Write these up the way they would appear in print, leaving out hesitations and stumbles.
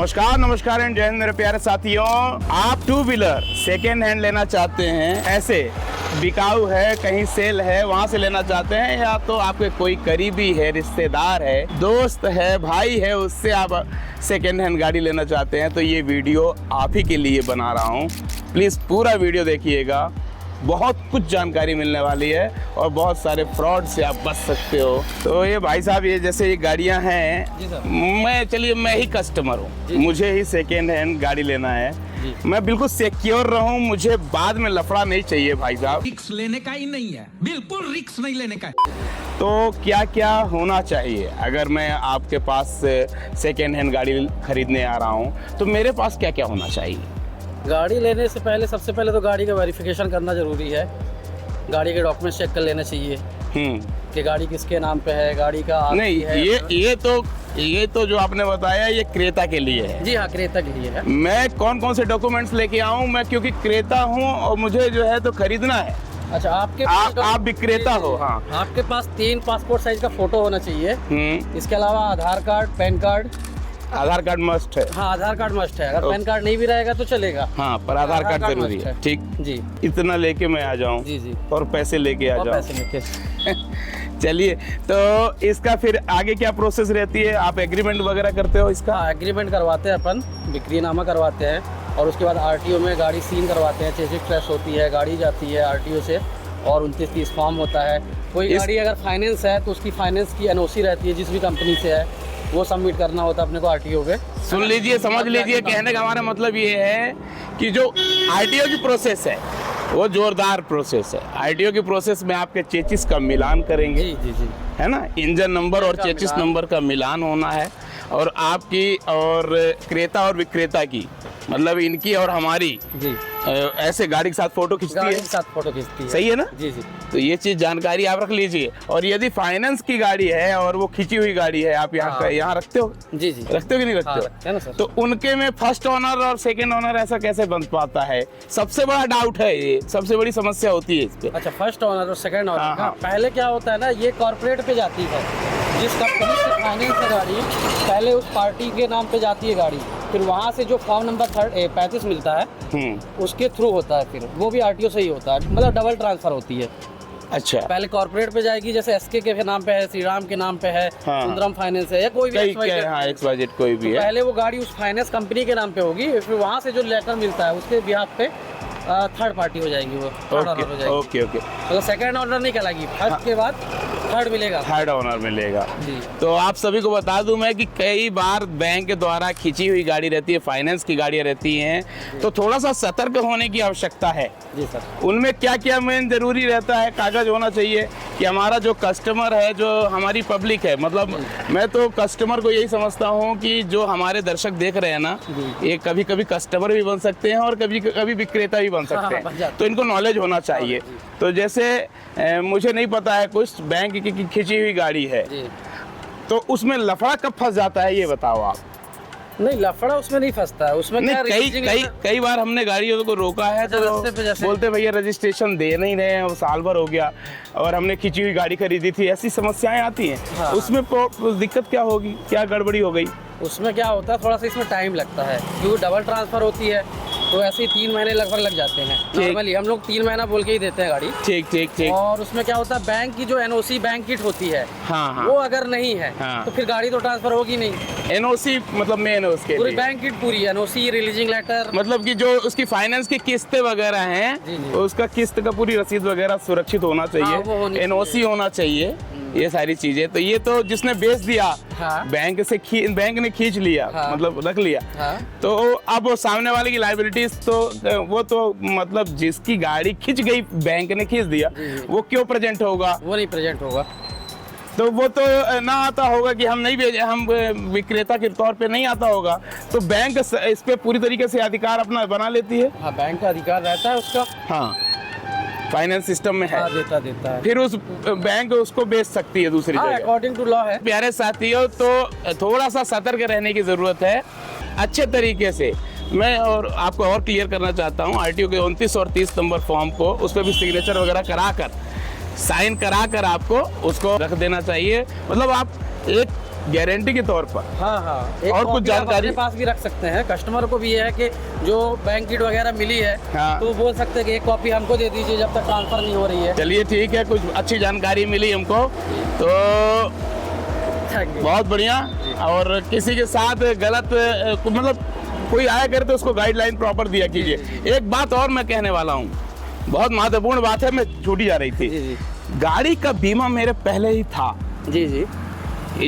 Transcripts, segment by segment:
नमस्कार एंड जय हिंद मेरे प्यारे साथियों। आप टू व्हीलर सेकेंड हैंड लेना चाहते हैं, ऐसे बिकाऊ है, कहीं सेल है, वहां से लेना चाहते हैं, या तो आपके कोई करीबी है, रिश्तेदार है, दोस्त है, भाई है, उससे आप सेकेंड हैंड गाड़ी लेना चाहते हैं, तो ये वीडियो आप ही के लिए बना रहा हूँ। प्लीज़ पूरा वीडियो देखिएगा, बहुत कुछ जानकारी मिलने वाली है और बहुत सारे फ्रॉड से आप बच सकते हो। तो ये भाई साहब, ये जैसे ये गाड़ियां हैं, मैं ही कस्टमर हूँ, मुझे ही सेकेंड हैंड गाड़ी लेना है, मैं बिल्कुल सिक्योर रहूं, मुझे बाद में लफड़ा नहीं चाहिए भाई साहब। रिस्क लेने का ही नहीं है, बिल्कुल रिस्क नहीं लेने का। तो क्या क्या होना चाहिए अगर मैं आपके पास सेकेंड हैंड गाड़ी खरीदने आ रहा हूँ, तो मेरे पास क्या क्या होना चाहिए? गाड़ी लेने से पहले सबसे पहले तो गाड़ी का वेरिफिकेशन करना ज़रूरी है। गाड़ी के डॉक्यूमेंट्स चेक कर लेने चाहिए कि गाड़ी किसके नाम पे है, गाड़ी का नहीं है। ये तो जो आपने बताया ये क्रेता के लिए है। जी हाँ, क्रेता के लिए है। मैं कौन कौन से डॉक्यूमेंट्स लेके आऊँ? मैं क्योंकि क्रेता हूँ और मुझे जो है तो खरीदना है। अच्छा, आप विक्रेता हो? हाँ। आपके पास 3 पासपोर्ट साइज का फोटो होना चाहिए। इसके अलावा आधार कार्ड, पैन कार्ड। आधार कार्ड मस्ट है। हाँ, आधार कार्ड मस्ट है। अगर पैन कार्ड नहीं भी रहेगा तो चलेगा। हाँ, पर आधार कार्ड जरूरी है। ठीक जी, इतना लेके मैं आ जाऊँ। जी जी, और पैसे लेके आ जाऊँ। पैसे लेके चलिए, तो इसका फिर आगे क्या प्रोसेस रहती है? आप एग्रीमेंट वगैरह करते हो इसका? हाँ, एग्रीमेंट करवाते हैं अपन, बिक्रीनामा करवाते हैं और उसके बाद आरटीओ में गाड़ी सीन करवाते हैं। चेसिस ट्रेस होती है, गाड़ी जाती है आरटीओ से और 29-30 फॉर्म होता है। कोई गाड़ी अगर फाइनेंस है तो उसकी फाइनेंस की एनओसी रहती है, जिस भी कंपनी से है वो सबमिट करना होता है अपने को आरटीओ पे। सुन लीजिए, समझ लीजिए, कहने का हमारा मतलब ये है कि जो आरटीओ की प्रोसेस है वो जोरदार प्रोसेस है। आरटीओ की प्रोसेस में आपके चेचिस का मिलान करेंगे। जी जी जी, है ना, इंजन नंबर और चेचिस नंबर का मिलान होना है, और आपकी और क्रेता और विक्रेता की, मतलब इनकी और हमारी जी ऐसे गाड़ी के साथ फोटो खींचती है। साथ फोटो खींचती है। सही है ना? जी जी। तो ये चीज जानकारी आप रख लीजिए। और यदि फाइनेंस की गाड़ी है और वो खींची हुई गाड़ी है, आप यहाँ रखते हो? जी जी, रखते हो कि नहीं रखते हो? रखते हैं ना सर। तो उनके में फर्स्ट ओनर और सेकंड ओनर ऐसा कैसे बन पाता है? सबसे बड़ा डाउट है, ये सबसे बड़ी समस्या होती है इस पे। अच्छा, फर्स्ट ओनर और सेकंड ओनर का हाँ। पहले क्या होता है ना, ये कॉर्पोरेट पे जाती है। जिस कंपनी से फाइनेंस है गाड़ी, पहले उस पार्टी के नाम पे जाती है गाड़ी, फिर वहाँ से जो फॉर्म नंबर 35 मिलता है उसके थ्रू होता है, फिर वो भी आरटीओ से ही होता है, मतलब डबल ट्रांसफर होती है। अच्छा, पहले कॉर्पोरेट पे जाएगी, जैसे एसके के नाम पे है, श्री राम के नाम पे है, सुंदरम फाइनेंस है, या कोई भी XYZ कोई भी है। पहले वो गाड़ी उस फाइनेंस कंपनी के नाम पे होगी, फिर वहाँ से जो लेटर मिलता है उसके बिहाफ पे थर्ड पार्टी हो जाएगी, वो थर्ड ओनर हो जाएगी। ओके। तो सेकंड ओनर नहीं कहलाएगी, फर्स्ट के बाद थर्ड मिलेगा, थर्ड ओनर मिलेगा जी। तो आप सभी को बता दूं मैं कि कई बार बैंक के द्वारा खींची हुई गाड़ी रहती है, फाइनेंस की गाड़ियां रहती हैं, तो थोड़ा सा सतर्क होने की आवश्यकता है। जी सर। उनमें क्या क्या मेन जरूरी रहता है? कागज होना चाहिए कि हमारा जो कस्टमर है, जो हमारी पब्लिक है, मतलब मैं तो कस्टमर को यही समझता हूँ कि जो हमारे दर्शक देख रहे हैं ना, ये कभी कभी कस्टमर भी बन सकते हैं और कभी कभी विक्रेता भी बन सकते हैं, तो इनको नॉलेज होना चाहिए। तो जैसे मुझे नहीं पता है, कुछ बैंक की खींची हुई गाड़ी है, तो उसमें लफड़ा कब फंस जाता है, ये बताओ आप। नहीं, लफड़ा उसमें नहीं फंसता है, उसमें नहीं, कई बार हमने गाड़ियों को रोका है तो बोलते भैया रजिस्ट्रेशन दे नहीं रहे हैं, वो साल भर हो गया और हमने खींची हुई गाड़ी खरीदी थी, ऐसी समस्याएं आती हैं। हाँ। उसमें दिक्कत क्या होगी, क्या गड़बड़ी हो गई? उसमें क्या होता है, थोड़ा सा इसमें टाइम लगता है, क्योंकि डबल ट्रांसफर होती है, तो ऐसे ही 3 महीने लगभग लग जाते हैं। नॉर्मली हम लोग 3 महीना बोल के ही देते हैं गाड़ी। ठीक। और उसमें क्या होता है, बैंक की जो एनओसी बैंक किट होती है, हाँ। वो अगर नहीं है तो फिर गाड़ी तो ट्रांसफर होगी नहीं। एनओसी मतलब मेन है उसके पूरी बैंक किट, पूरी एनओसी, रिलीजिंग लेटर, मतलब कि जो उसकी फाइनेंस की किस्तें वगैरह हैं, उसका किस्त का पूरी रसीद वगैरह सुरक्षित होना चाहिए, एनओसी होना चाहिए, ये सारी चीजें। तो ये तो जिसने बेच दिया, हाँ। बैंक ने खींच लिया, हाँ। मतलब रख लिया, हाँ। तो अब वो सामने वाले की लायबिलिटीज तो वो तो मतलब जिसकी गाड़ी खींच गई, बैंक ने खींच दिया, वो क्यों प्रेजेंट होगा? वो नहीं प्रेजेंट होगा, तो वो तो ना आता होगा कि हम नहीं भेजे, हम विक्रेता के तौर पे नहीं आता होगा, तो बैंक इस पे पूरी तरीके से अधिकार अपना बना लेती है। हाँ, बैंक का अधिकार रहता है उसका, हाँ, फाइनेंस सिस्टम में है। देता है, फिर उस बैंक उसको बेच सकती है दूसरी जगह, अकॉर्डिंग टू लॉ है। प्यारे साथियों, तो थोड़ा सा सतर्क रहने की जरूरत है। अच्छे तरीके से मैं और आपको और क्लियर करना चाहता हूँ, आरटीओ के 29 और 30 नंबर फॉर्म को, उस पर भी सिग्नेचर वगैरह कराकर, साइन कराकर आपको उसको रख देना चाहिए। मतलब आप एक गारंटी के तौर पर। हाँ हाँ, एक और कुछ कॉपी आप जानकारी? अपने पास भी रख सकते हैं। कस्टमर को भी ये है कि जो बैंक किट वगैरह मिली है हाँ। तो बोल सकते हैं कि एक कॉपी हमको दे दीजिए जब तक ट्रांसफर नहीं हो रही है। चलिए ठीक है, कुछ अच्छी जानकारी मिली हमको तो थैंक यू। बहुत बढ़िया। और किसी के साथ गलत मतलब कोई आया करे तो उसको गाइडलाइन प्रॉपर दिया कीजिए। एक बात और मैं कहने वाला हूँ, बहुत महत्वपूर्ण बात है, मैं छूटी जा रही जी थी। जी गाड़ी का बीमा मेरे पहले ही था। जी जी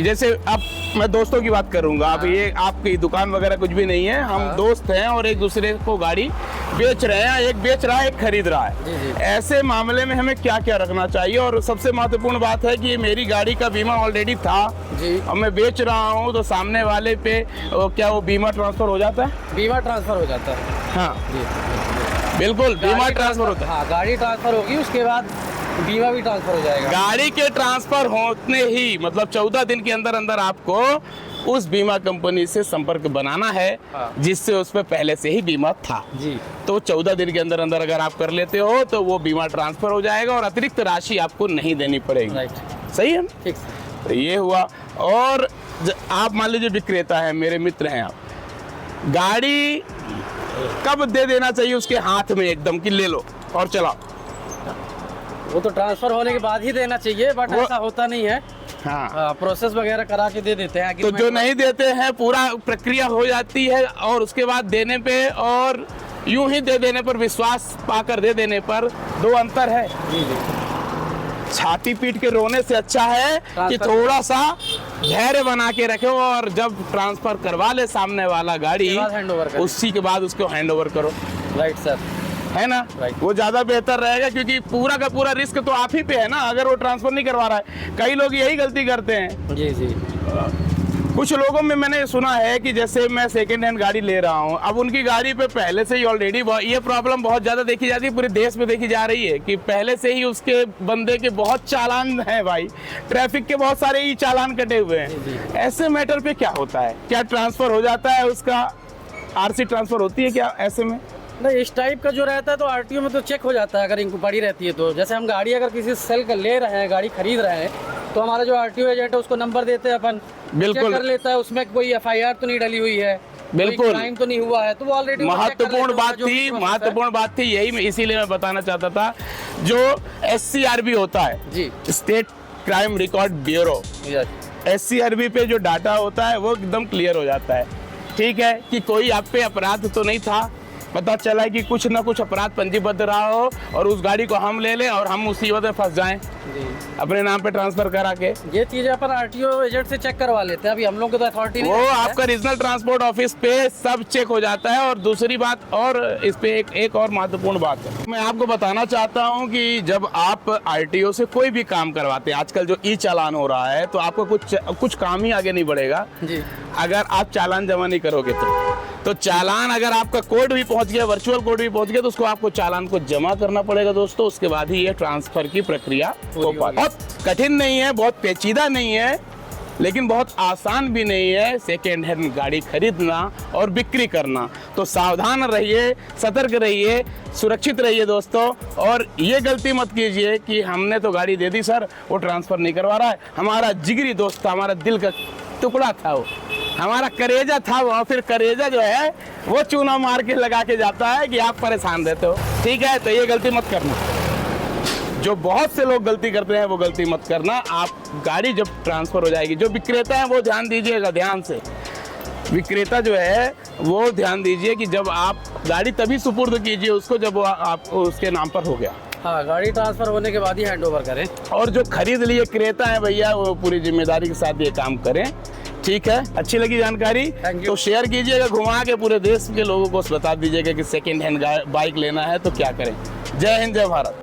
जैसे अब मैं दोस्तों की बात करूंगा, अब ये आपकी दुकान वगैरह कुछ भी नहीं है, हम हाँ। दोस्त हैं और एक दूसरे को गाड़ी बेच रहे हैं, एक बेच रहा है एक खरीद रहा है। जी, जी। ऐसे मामले में हमें क्या क्या रखना चाहिए? और सबसे महत्वपूर्ण बात है कि मेरी गाड़ी का बीमा ऑलरेडी था जी। और मैं बेच रहा हूँ, तो सामने वाले पे क्या वो बीमा ट्रांसफर हो जाता है? बीमा ट्रांसफर हो जाता है। हाँ जी, बिल्कुल, बीमा गाड़ी ट्रांसफर होता है। हाँ, गाड़ी ट्रांसफर होगी, उसके बाद बीमा भी ट्रांसफर हो जाएगा। गाड़ी के ट्रांसफर होने ही मतलब 14 दिन के अंदर अंदर आपको उस बीमा कंपनी से संपर्क बनाना है हाँ। जिससे उस पर पहले से ही बीमा था। जी तो 14 दिन के अंदर अंदर अगर आप कर लेते हो तो वो बीमा ट्रांसफर हो जाएगा और अतिरिक्त राशि आपको नहीं देनी पड़ेगी। राइट, सही है? ठीक। तो ये हुआ। और आप मान लीजिए विक्रेता है, मेरे मित्र हैं आप, गाड़ी कब दे देना चाहिए उसके हाथ में एकदम कि ले लो और चलाओ? वो तो ट्रांसफर होने के बाद ही देना चाहिए, बट वो- ऐसा होता नहीं है। हाँ। प्रोसेस वगैरह करा के दे देते हैं। तो agreement जो नहीं देते हैं, पूरा प्रक्रिया हो जाती है और उसके बाद देने पे और यूं ही दे देने पर, विश्वास पाकर दे देने पर दो अंतर है। जी जी छाती पीट के रोने से अच्छा है कि ट्रांसफर- थोड़ा सा धैर्य बना के रखो और जब ट्रांसफर करवा ले सामने वाला गाड़ी, उसके बाद हैंड ओवर करें। उसी के बाद उसको हैंड ओवर करो, राइट सर। है ना? Right. वो ज्यादा बेहतर रहेगा क्योंकि पूरा का पूरा रिस्क तो आप ही पे है ना, अगर वो ट्रांसफर नहीं करवा रहा है। कई लोग यही गलती करते हैं। जी जी कुछ लोगों में मैंने सुना है कि जैसे मैं सेकेंड हैंड गाड़ी ले रहा हूं, अब उनकी गाड़ी पे पहले से ही ऑलरेडी ये प्रॉब्लम बहुत ज्यादा देखी जाती है, पूरे देश में देखी जा रही है कि पहले से ही उसके बंदे के बहुत चालान है भाई, ट्रैफिक के बहुत सारे ही चालान कटे हुए जी, हैं। ऐसे मैटर पे क्या होता है? क्या ट्रांसफर हो जाता है उसका? आरसी ट्रांसफर होती है क्या ऐसे में? नहीं, इस टाइप का जो रहता है तो आरटीओ में तो चेक हो जाता है अगर इंक्वायरी रहती है तो। जैसे हम गाड़ी अगर किसी से सेल कर ले रहे हैं, गाड़ी खरीद रहे हैं, तो हमारा जो आरटीओ एजेंट है उसको नंबर देते हैं अपन, बिल्कुल। चेक कर लेता है उसमें कोई एफआईआर तो नहीं डली हुई है, बिल्कुल। क्राइम तो नहीं हुआ है, तो वो ऑलरेडी महत्वपूर्ण बात थी यही, इसीलिए मैं बताना चाहता था। जो SCRB होता है, जी state crime record bureau, SCRB पे जो डाटा होता है वो एकदम क्लियर हो जाता है। ठीक है कि कोई आप पे अपराध तो नहीं था, पता चला है कि कुछ ना कुछ अपराध पंजीबद्ध रहा हो और उस गाड़ी को हम ले लें और हम मुसीबत में फंस जाएं जी। अपने नाम पे ट्रांसफर करा के। ये चीजें अपन आरटीओ एजेंट से चेक करवा लेते हैं। अभी हम लोग को तो अथॉरिटी नहीं वो रहती है। आपका रीजनल ट्रांसपोर्ट ऑफिस पे सब चेक हो जाता है। और दूसरी बात, और इस पे एक और महत्वपूर्ण बात है, मैं आपको बताना चाहता हूं कि जब आप आरटीओ से कोई भी काम करवाते हैं, आजकल जो ई चालान हो रहा है, तो आपको कुछ काम ही आगे नहीं बढ़ेगा जी अगर आप चालान जमा नहीं करोगे तो चालान अगर आपका कोड भी पहुंच गया, वर्चुअल कोड भी पहुंच गया, तो उसको आपको चालान को जमा करना पड़ेगा दोस्तों। उसके बाद ही ये ट्रांसफर की प्रक्रिया हो पाती। बहुत कठिन नहीं है, बहुत पेचीदा नहीं है, लेकिन बहुत आसान भी नहीं है सेकेंड हैंड गाड़ी खरीदना और बिक्री करना। तो सावधान रहिए, सतर्क रहिए, सुरक्षित रहिए दोस्तों। और ये गलती मत कीजिए कि हमने तो गाड़ी दे दी सर, वो ट्रांसफर नहीं करवा रहा है। हमारा जिगरी दोस्त था, हमारा दिल का टुकड़ा था, वो हमारा करेजा था वो, फिर करेजा जो है वो चूना मार के लगा के जाता है कि आप परेशान रहते हो। ठीक है, तो ये गलती मत करना। जो बहुत से लोग गलती करते हैं वो गलती मत करना। आप गाड़ी जब ट्रांसफर हो जाएगी, जो विक्रेता है वो ध्यान दीजिएगा, ध्यान से। विक्रेता जो है वो ध्यान दीजिए कि जब आप गाड़ी तभी सुपुर्द कीजिए उसको जब वो आप उसके नाम पर हो गया। हाँ, गाड़ी ट्रांसफर होने के बाद ही हैंड ओवर करें। और जो खरीद लिए क्रेता है भैया, वो पूरी जिम्मेदारी के साथ ये काम करें। ठीक है, अच्छी लगी जानकारी Thank you. तो शेयर कीजिएगा, घुमा के पूरे देश के लोगों को बता दीजिएगा कि सेकेंड हैंड बाइक लेना है तो क्या करें। जय हिंद, जय भारत।